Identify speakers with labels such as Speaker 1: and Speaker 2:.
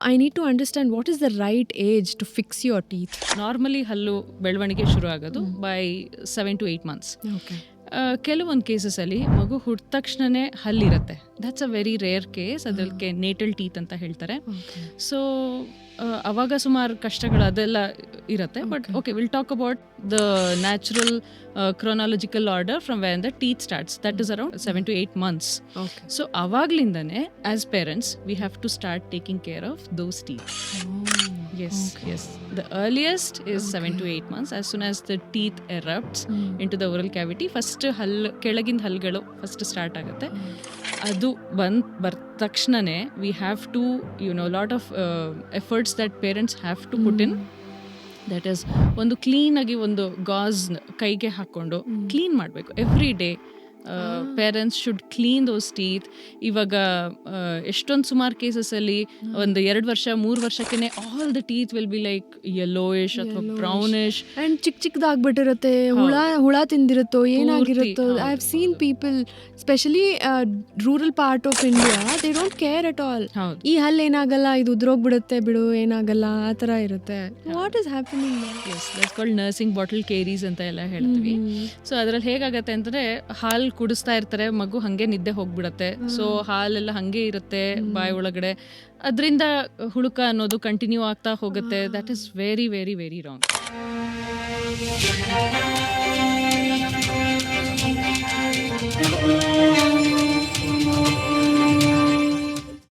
Speaker 1: I need to understand what is the right age to fix your teeth.
Speaker 2: Normally ಹಲ್ಲು ಬೆಳವಣಿಗೆ ಶುರು ಆಗೋದು by 7 to 8 months.
Speaker 1: Okay.
Speaker 2: ಕೆಲವೊಂದು ಕೇಸಸಲ್ಲಿ ಮಗು ಹುಟ್ಟಿದ ತಕ್ಷಣನೇ ಹಲ್ಲಿರುತ್ತೆ. That's a very rare case. ಅದಕ್ಕೆ ನೇಟಲ್ ಟೀತ್ ಅಂತ ಹೇಳ್ತಾರೆ. ಸೊ ಅವಾಗ ಸುಮಾರು ಕಷ್ಟಗಳು ಅದೆಲ್ಲ ಇರುತ್ತೆ. But okay, will talk about the natural chronological order from when the teeth starts. That is around 7 to 8 months. So ಅವಾಗ್ಲಿಂದನೇ as parents we have to start taking care of those teeth. Yes. The earliest is 7 to 8 months. As soon as the teeth erupts into the oral cavity, first ಕೆಳಗಿನ ಹಲ್ಗಳು first start ಆಗುತ್ತೆ. ಅದು ಬರ್ದ ತಕ್ಷಣನೇ we have to lot of efforts that parents have to put in. That is, ಒಂದು ಕ್ಲೀನಾಗಿ ಒಂದು gauze ಕೈಗೆ ಹಾಕ್ಕೊಂಡು ಕ್ಲೀನ್ ಮಾಡಬೇಕು every day. Parents should clean those teeth. ಇವಾಗ ಎಷ್ಟೊಂದು ಸುಮಾರು ಕೇಸಸಲ್ಲಿ ಒಂದು 2 ವರ್ಷ 3 ವರ್ಷಕ್ಕೇನೆ all the teeth will be like yellowish ಅಥವಾ ಬ್ರೌನಿಶ್
Speaker 1: ಅಂಡ್ ಚಿಕ್ಕದಾಗ್ಬಿಟ್ಟಿರುತ್ತೆ. ಹುಳ ತಿಂದಿರುತ್ತೋ ಏನಾಗಿರುತ್ತೋ. I have seen people specially rural part of India, they don't care at all. ಈ ಹಲ್ಲು ಏನಾಗಲ್ಲ, ಇದು ಉದ್ರೋಗ್ಬಿಡುತ್ತೆ ಬಿಡು, ಏನಾಗಲ್ಲ, ಆ ಥರ ಇರುತ್ತೆ. What is happening?
Speaker 2: That's called nursing bottle caries ಅಂತ ಎಲ್ಲ ಹೇಳ್ತೀವಿ. ಸೊ ಅದ್ರಲ್ಲಿ ಹೇಗಾಗತ್ತೆ ಅಂತಂದ್ರೆ, ಹಾಲು ಕುಡಿಸ್ತಾ ಇರ್ತಾರೆ, ಮಗು ಹಂಗೆ ನಿದ್ದೆ ಹೋಗ್ಬಿಡತ್ತೆ. ಸೊ ಹಾಲೆಲ್ಲ ಹಂಗೆ ಇರುತ್ತೆ ಬಾಯಿ ಒಳಗಡೆ. ಅದರಿಂದ ಹುಳುಕ ಅನ್ನೋದು ಕಂಟಿನ್ಯೂ ಆಗ್ತಾ ಹೋಗುತ್ತೆ. That is very very very wrong.